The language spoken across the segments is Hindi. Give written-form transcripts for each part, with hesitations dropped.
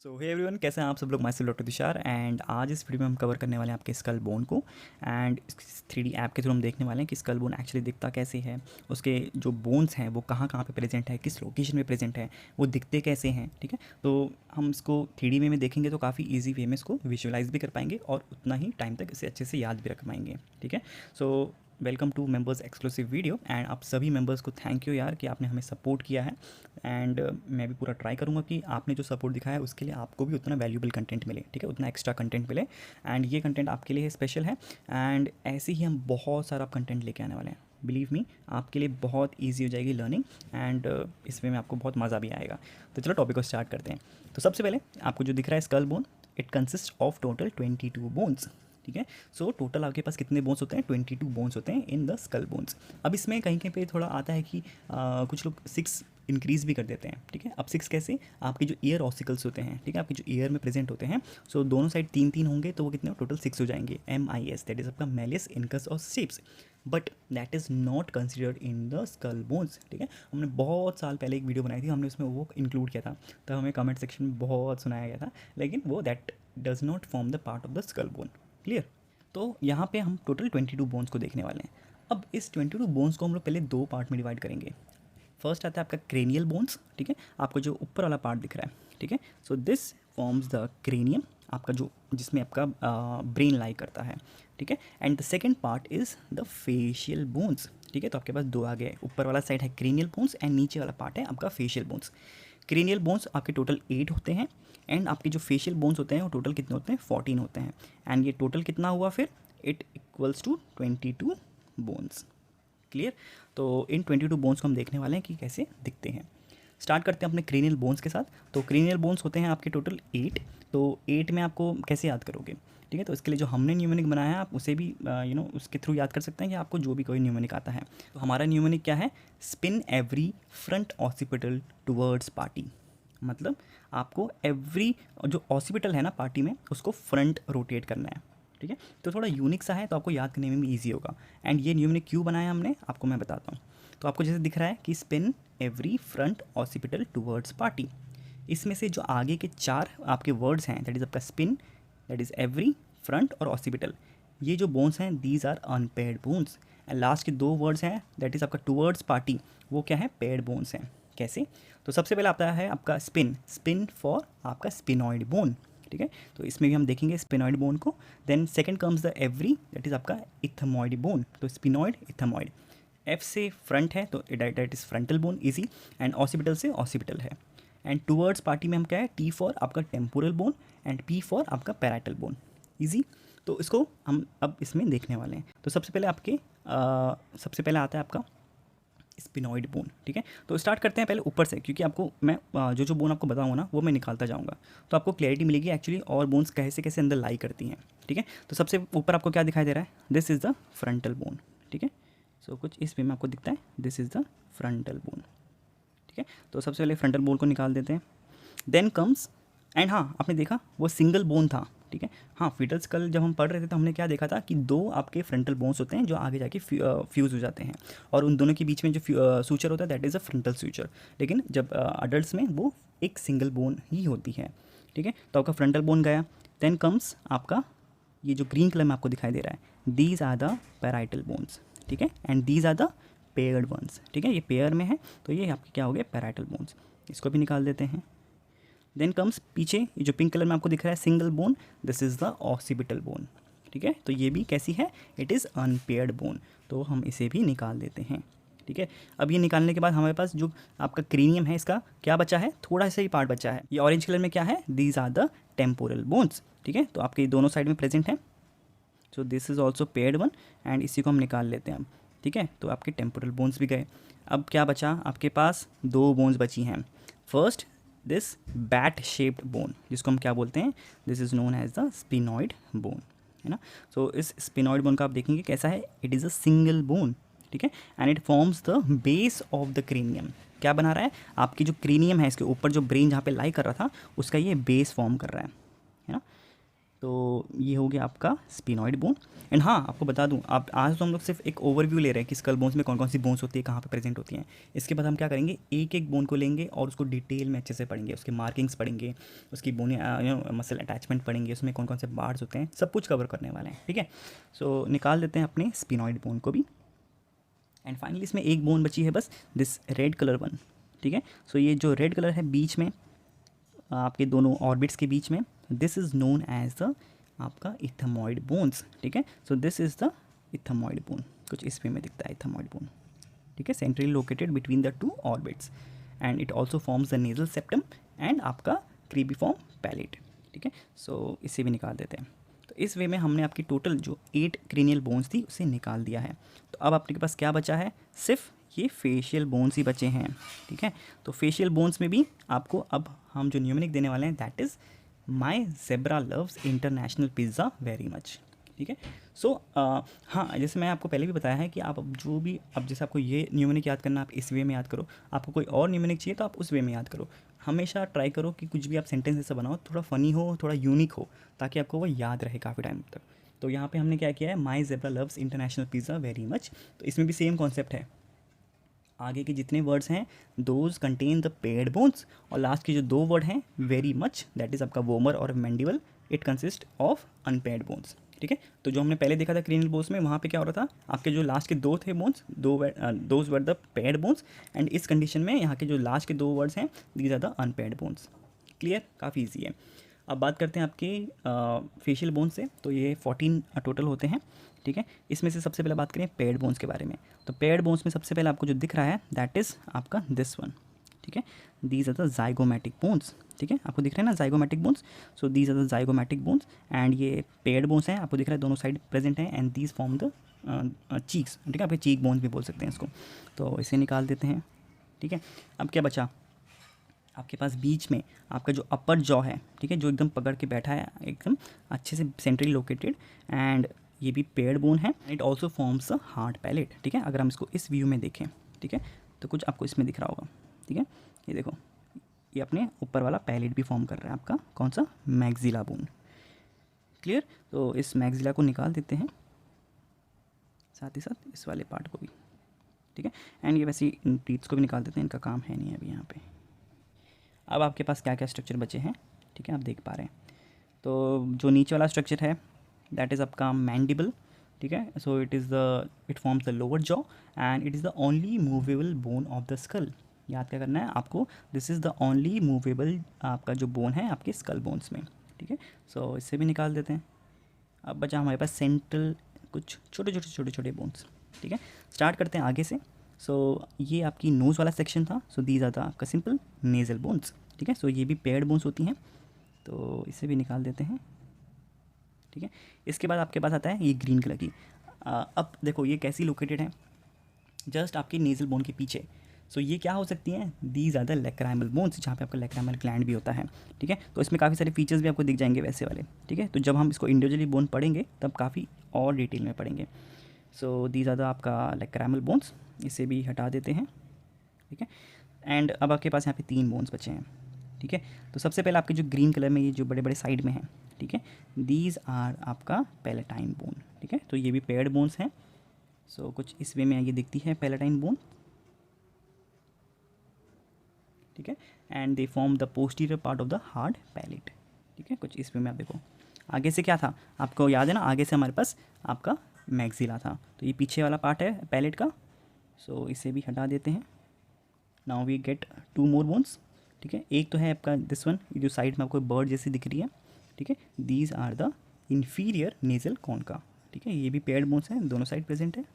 सो हे एवरीवन, कैसे हैं आप सब लोग। My self doctor Tushar and आज इस वीडियो में हम कवर करने वाले हैं आपके स्कल बोन को। एंड 3D ऐप के थ्रू हम देखने वाले हैं कि स्कल बोन एक्चुअली दिखता कैसे है, उसके जो बोन्स हैं वो कहाँ कहाँ पे प्रेजेंट है, किस लोकेशन में प्रेजेंट है, वो दिखते कैसे हैं। ठीक है, तो हम इसको 3D में देखेंगे तो काफ़ी ईजी वे में इसको विजुअलाइज भी कर पाएंगे और उतना ही टाइम तक इसे अच्छे से याद भी रख पाएंगे। ठीक है, so welcome to members exclusive video and आप सभी मेंबर्स को थैंक यू यार कि आपने हमें सपोर्ट किया है। एंड मैं भी पूरा ट्राई करूँगा कि आपने जो सपोर्ट दिखाया है उसके लिए आपको भी उतना वैल्यूबल कंटेंट मिले। ठीक है, उतना एक्स्ट्रा कंटेंट मिले एंड ये कंटेंट आपके लिए स्पेशल है। एंड ऐसे ही हम बहुत सारा कंटेंट लेके आने वाले हैं। बिलीव मी, आपके लिए बहुत ईजी हो जाएगी लर्निंग एंड इसमें आपको बहुत मज़ा भी आएगा। तो चलो टॉपिक को स्टार्ट करते हैं। तो सबसे पहले आपको जो दिख रहा है skull bone, it consist of total 22 bones. ठीक है, सो टोटल आपके पास कितने बोन्स होते हैं? 22 बोन्स होते हैं इन द स्कल बोन्स। अब इसमें कहीं कहीं पे थोड़ा आता है कि कुछ लोग 6 इंक्रीज़ भी कर देते हैं। ठीक है, अब 6 कैसे? आपके जो ईयर ऑसिकल्स होते हैं, ठीक है, आपके जो ईयर में प्रेजेंट होते हैं, सो दोनों साइड 3 3 होंगे तो वो कितने टोटल 6 हो जाएंगे। MIS, दैट इज़ आपका मैलियस, इनकस और steps, but that is not considered in the skull bones. ठीक है, हमने बहुत साल पहले एक वीडियो बनाई थी, हमने उसमें वो इंक्लूड किया था, तो हमें कमेंट सेक्शन में बहुत सुनाया गया था, लेकिन वो that does not form the part of the skull bone. Clear? तो यहाँ पे हम टोटल 22 बोन्स को देखने वाले हैं। अब इस 22 बोन्स को हम लोग पहले 2 पार्ट में डिवाइड करेंगे। फर्स्ट आता है आपका क्रेनियल बोन्स। ठीक है, आपको जो ऊपर वाला पार्ट दिख रहा है, ठीक है, so this forms the cranium, आपका जो जिसमें आपका ब्रेन लाई करता है। ठीक है, and the second part is the facial bones. ठीक है, तो आपके पास 2 आ गए, ऊपर वाला साइड है क्रेनियल बोन्स एंड नीचे वाला पार्ट है आपका फेशियल बोन्स। क्रेनियल बोन्स आपके टोटल 8 होते हैं एंड आपके जो फेशियल बोन्स होते हैं वो टोटल कितने होते हैं? 14 होते हैं। एंड ये टोटल कितना हुआ फिर? It equals to 22 bones. Clear? तो इन 22 बोन्स को हम देखने वाले हैं कि कैसे दिखते हैं। स्टार्ट करते हैं अपने क्रेनियल बोन्स के साथ। तो क्रेनियल बोन्स होते हैं आपके टोटल 8। तो 8 में आपको कैसे याद करोगे? ठीक है, तो इसके लिए जो हमने न्यूमेरिक बनाया है आप उसे भी उसके थ्रू याद कर सकते हैं कि आपको जो भी कोई न्यूमेरिक आता है। तो हमारा न्यूमेरिक क्या है? Spin every front occipital towards party. मतलब आपको एवरी जो ऑसिपिटल है ना पार्टी में, उसको फ्रंट रोटेट करना है। ठीक है, तो थोड़ा यूनिक सा है तो आपको याद करने में भी ईजी होगा। एंड ये न्यूमेरिक क्यों बनाया हमने, आपको मैं बताता हूँ। तो आपको जैसे दिख रहा है कि spin every front occipital towards party, इसमें से जो आगे के 4 आपके वर्ड्स हैं, दैट इज़ आपका spin, that is every, front और ऑसिपिटल, ये जो बोन्स हैं these are unpaired bones. And last के 2 वर्ड्स हैं दैट इज़ आपका टुवर्ड्स पार्टी, वो क्या है? पेयर्ड बोन्स हैं। कैसे? तो सबसे पहले आता है आपका स्पिन, स्पिन फॉर आपका स्पिनॉइड बोन। ठीक है, तो इसमें भी हम देखेंगे स्पिनॉइड बोन को। Then second comes the every, that is आपका इथमॉइड बोन। तो स्पिनॉइड, इथमॉइड, एफ से फ्रंट है तो that is frontal bone, easy. And occipital से ऑसिपिटल है। एंड टूवर्ड्स पार्टी में हम क्या है? टी फॉर आपका temporal bone and P for आपका पैराइटल बोन, इजी। तो इसको हम अब इसमें देखने वाले हैं। तो सबसे पहले सबसे पहले आता है आपका स्पिनॉइड बोन। ठीक है, तो स्टार्ट करते हैं पहले ऊपर से, क्योंकि आपको मैं जो जो बोन आपको बताऊंगा ना वो मैं निकालता जाऊंगा, तो आपको क्लैरिटी मिलेगी एक्चुअली और बोन्स कैसे कैसे अंदर लाई करती हैं। ठीक है, तो सबसे ऊपर आपको क्या दिखाई दे रहा है? This is the frontal bone. ठीक है, सो कुछ इस वे में आपको दिखता है, this is the frontal bone. ठीक है, तो सबसे पहले फ्रंटल बोन को निकाल देते हैं। देन कम्स, एंड हाँ आपने देखा वो सिंगल बोन था। ठीक है, हाँ फीटल स्कल जब हम पढ़ रहे थे तो हमने क्या देखा था कि 2 आपके फ्रंटल बोन्स होते हैं जो आगे जाके फ्यूज़ हो जाते हैं, और उन दोनों के बीच में जो सूचर होता है that is a frontal suture. लेकिन जब अडल्ट में वो एक सिंगल बोन ही होती है। ठीक है, तो आपका फ्रंटल बोन गया। देन कम्स आपका ये जो ग्रीन कलर में आपको दिखाई दे रहा है, these are the parietal bones. ठीक है, and these are the paired bones. ठीक है, ये पेयर में है तो ये आपके क्या हो गए? Parietal bones. इसको भी निकाल देते हैं। देन कम्स पीछे ये जो पिंक कलर में आपको दिख रहा है single bone, this is the occipital bone. ठीक है, तो ये भी कैसी है? इट इज़ अनपेयर्ड बोन, तो हम इसे भी निकाल देते हैं। ठीक है, अब ये निकालने के बाद हमारे पास जो आपका क्रीनियम है इसका क्या बचा है? थोड़ा सा ही पार्ट बचा है। ये ऑरेंज कलर में क्या है? These are the temporal bones. ठीक है, तो आपके दोनों साइड में प्रेजेंट है, so this is also paired one and इसी को हम निकाल लेते हैं अब। ठीक है, तो आपके टेम्पोरल बोन्स भी गए। अब क्या बचा आपके पास? 2 बोन्स बची हैं। First this bat shaped bone, जिसको हम क्या बोलते हैं? This is known as the sphenoid bone, है ना। सो इस स्पिनॉइड बोन का आप देखेंगे कैसा है? It is a single bone. ठीक है, and it forms the base of the cranium. क्या बना रहा है? आपकी जो क्रेनियम है इसके ऊपर जो ब्रेन जहाँ पे लाई कर रहा था उसका ये बेस फॉर्म कर रहा है ना। तो ये हो गया आपका स्पिनॉइड बोन। एंड हाँ, आपको बता दूं, आप आज तो हम लोग सिर्फ एक ओवरव्यू ले रहे हैं कि स्कल बोन्स में कौन कौन सी बोन्स होती है, कहाँ पे प्रेजेंट होती हैं। इसके बाद हम क्या करेंगे, एक एक बोन को लेंगे और उसको डिटेल में अच्छे से पढ़ेंगे, उसके मार्किंग्स पढ़ेंगे, उसकी बोने मसल अटैचमेंट पढ़ेंगे, उसमें कौन कौन से पार्ट्स होते हैं, सब कुछ कवर करने वाले हैं। ठीक है, सो निकाल देते हैं अपने स्पिनॉइड बोन को भी। एंड फाइनली इसमें एक बोन बची है बस, दिस रेड कलर वन। ठीक है, सो ये जो रेड कलर है बीच में, आपके दोनों ऑर्बिट्स के बीच में, this is known as the आपका इथमॉइड बोन्स। ठीक है, so this is the ethmoid bone, कुछ इस वे में दिखता है इथमॉइड बोन। ठीक है, centrally located between the two orbits and it also forms the nasal septum and आपका क्रीबीफॉर्म पैलेट। ठीक है, सो इसे भी निकाल देते हैं। तो इस वे में हमने आपकी टोटल जो 8 क्रेनियल बोन्स थी उसे निकाल दिया है। तो अब आपके पास क्या बचा है, सिर्फ ये फेशियल बोन्स ही बचे हैं। ठीक है, तो फेशियल बोन्स में भी आपको अब हम जो न्यूमेरिक देने वाले हैं, that is my zebra loves international pizza very much. ठीक है, सो हाँ, जैसे मैं आपको पहले भी बताया है कि आप अब जो भी, अब जैसे आपको ये न्यूमेरिक याद करना, आप इस वे में याद करो, आपको कोई और न्यूमेरिक चाहिए तो आप उस वे में याद करो। हमेशा ट्राई करो कि कुछ भी आप सेंटेंस ऐसा बनाओ थोड़ा फ़नी हो, थोड़ा यूनिक हो, ताकि आपको वो याद रहे काफ़ी टाइम तक। तो यहाँ पे हमने क्या किया है, my zebra loves international pizza very much. तो इसमें भी सेम कॉन्सेप्ट है, आगे के जितने वर्ड्स हैं those contain the paired bones, और लास्ट के जो 2 वर्ड हैं वेरी मच, दैट इज़ आपका वोमर और mandible, it consist of unpaired bones. ठीक है, तो जो हमने पहले देखा था क्रेनियल बोन्स में, वहाँ पे क्या हो रहा था, आपके जो लास्ट के 2 थे bones, those were the paired bones, and इस कंडीशन में यहाँ के जो लास्ट के 2 वर्ड्स हैं, these are the unpaired bones. Clear, काफ़ी ईजी है। अब बात करते हैं आपके फेशियल बोन्स से, तो ये 14 टोटल होते हैं। ठीक है, इसमें से सबसे पहले बात करें पेयर्ड बोन्स के बारे में। तो पेयर्ड बोन्स में सबसे पहले आपको जो दिख रहा है दैट इज़ आपका दिस वन। ठीक है, these are the zygomatic bones. ठीक है, आपको दिख रहे हैं ना zygomatic bones, so these are the zygomatic bones, and ये पेयर्ड बोन्स हैं, आपको दिख रहा है दोनों साइड प्रेजेंट हैं, and these form the cheeks. ठीक है, आप चीक बोन्स भी बोल सकते हैं इसको। तो इसे निकाल देते हैं। ठीक है, अब क्या बचा, आपके पास बीच में आपका जो अपर जॉ है, ठीक है, जो एकदम पकड़ के बैठा है एकदम अच्छे से सेंट्रली लोकेटेड, एंड ये भी पेयर्ड बोन है। It also forms a hard palate. ठीक है, अगर हम इसको इस व्यू में देखें, ठीक है, तो कुछ आपको इसमें दिख रहा होगा। ठीक है, ये देखो, ये अपने ऊपर वाला पैलेट भी फॉर्म कर रहा है आपका, कौन सा, मैक्सिला बोन। क्लियर, तो इस मैक्सिला को निकाल देते हैं, साथ ही साथ इस वाले पार्ट को भी। ठीक है, एंड ये वैसे इन टीथ्स को भी निकाल देते हैं, इनका काम है नहीं अभी यहाँ पे। अब आपके पास क्या क्या स्ट्रक्चर बचे हैं, ठीक है, आप देख पा रहे हैं। तो जो नीचे वाला स्ट्रक्चर है दैट इज़ आपका मैंडिबल। ठीक है, so it forms the lower jaw and it is the only movable bone of the skull. याद क्या करना है आपको, this is the only movable आपका जो बोन है आपके स्कल बोन्स में। ठीक है, सो इससे भी निकाल देते हैं। अब बचा हमारे पास सेंट्रल कुछ छोटे छोटे बोन्स। ठीक है, स्टार्ट करते हैं आगे से। सो ये आपकी नोज़ वाला सेक्शन था, सो दीज आर द आपका सिंपल नेजल बोन्स। ठीक है, सो ये भी पेयर्ड बोन्स होती हैं, तो इसे भी निकाल देते हैं। ठीक है, इसके बाद आपके पास आता है ये ग्रीन कलर की। अब देखो ये कैसी लोकेटेड है, जस्ट आपके नेजल बोन के पीछे। सो ये क्या हो सकती हैं, these are the lacrimal bones, जहाँ पे आपका लैक्राइमल ग्लैंड भी होता है। ठीक है, तो इसमें काफ़ी सारे फीचर्स भी आपको दिख जाएंगे वैसे वाले। ठीक है, तो जब हम इसको इंडिविजुअली बोन पढ़ेंगे तब काफ़ी और डिटेल में पढ़ेंगे। सो दीज आर द आपका लैक्राइमल बोन्स, इसे भी हटा देते हैं। ठीक है, एंड अब आपके पास यहाँ पे 3 बोन्स बचे हैं। ठीक है, तो सबसे पहले आपके जो ग्रीन कलर में ये जो बड़े बड़े साइड में हैं, ठीक है, दीज आर आपका पैलेटाइन बोन। ठीक है, तो ये भी पेयर्ड बोन्स हैं। सो कुछ इस वे में ये दिखती है पैलेटाइन बोन। ठीक है, and they form the posterior part of the hard palate. ठीक है, कुछ इस वे में आप देखो, आगे से क्या था आपको याद है ना, आगे से हमारे पास आपका मैक्सिला था, तो ये पीछे वाला पार्ट है पैलेट का। सो इसे भी हटा देते हैं। Now we get 2 more bones. ठीक है, एक तो है आपका दिस वन, ये जो साइड में आपको बर्ड जैसी दिख रही है। ठीक है, these are the inferior nasal concha. ठीक है, ये भी पेयर्ड बोन्स हैं, दोनों साइड प्रेजेंट है,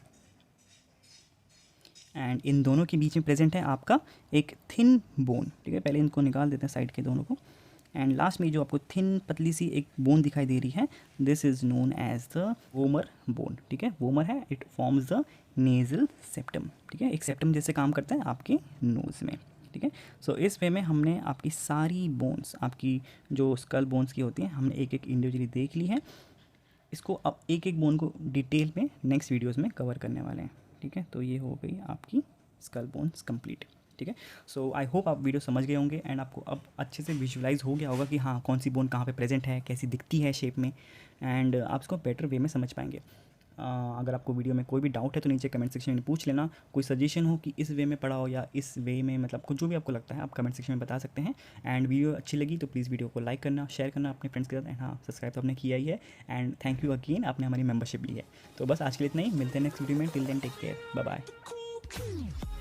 एंड इन दोनों के बीच में प्रेजेंट है आपका एक थिन बोन। ठीक है, पहले इनको निकाल देते हैं साइड के दोनों को, एंड लास्ट में जो आपको थिन पतली सी एक बोन दिखाई दे रही है, this is known as the vomer bone. ठीक है, वोमर है, it forms the nasal septum. ठीक है, एक सेप्टम जैसे काम करता है आपके नोज़ में। ठीक है, सो इस वे में हमने आपकी सारी बोन्स, आपकी जो स्कल बोन्स की होती हैं, हमने एक एक इंडिविजुअली देख ली है। इसको अब एक एक बोन को डिटेल में नेक्स्ट वीडियोज़ में कवर करने वाले हैं। ठीक है, तो ये हो गई आपकी स्कल बोन्स कंप्लीट। ठीक है। सो आई होप आप वीडियो समझ गए होंगे एंड आपको अब अच्छे से विजुलाइज हो गया होगा कि हाँ कौन सी बोन कहाँ पे प्रेजेंट है, कैसी दिखती है शेप में, एंड आप उसको बेटर वे में समझ पाएंगे। अगर आपको वीडियो में कोई भी डाउट है तो नीचे कमेंट सेक्शन में पूछ लेना। कोई सजेशन हो कि इस वे में पढ़ाओ या इस वे में, मतलब कुछ जो भी आपको लगता है आप कमेंट सेक्शन में बता सकते हैं। एंड वीडियो अच्छी लगी तो प्लीज़ वीडियो को लाइक करना, शेयर करना अपने फ्रेंड्स के साथ, एंड हाँ सब्सक्राइब तो आपने किया ही है। एंड थैंक यू अगेन, आपने हमारी मेंबरशिप ली है। तो बस आज के लिए इतना ही, मिलते हैं नेक्स्ट वीडियो में। Till then take care, bye bye.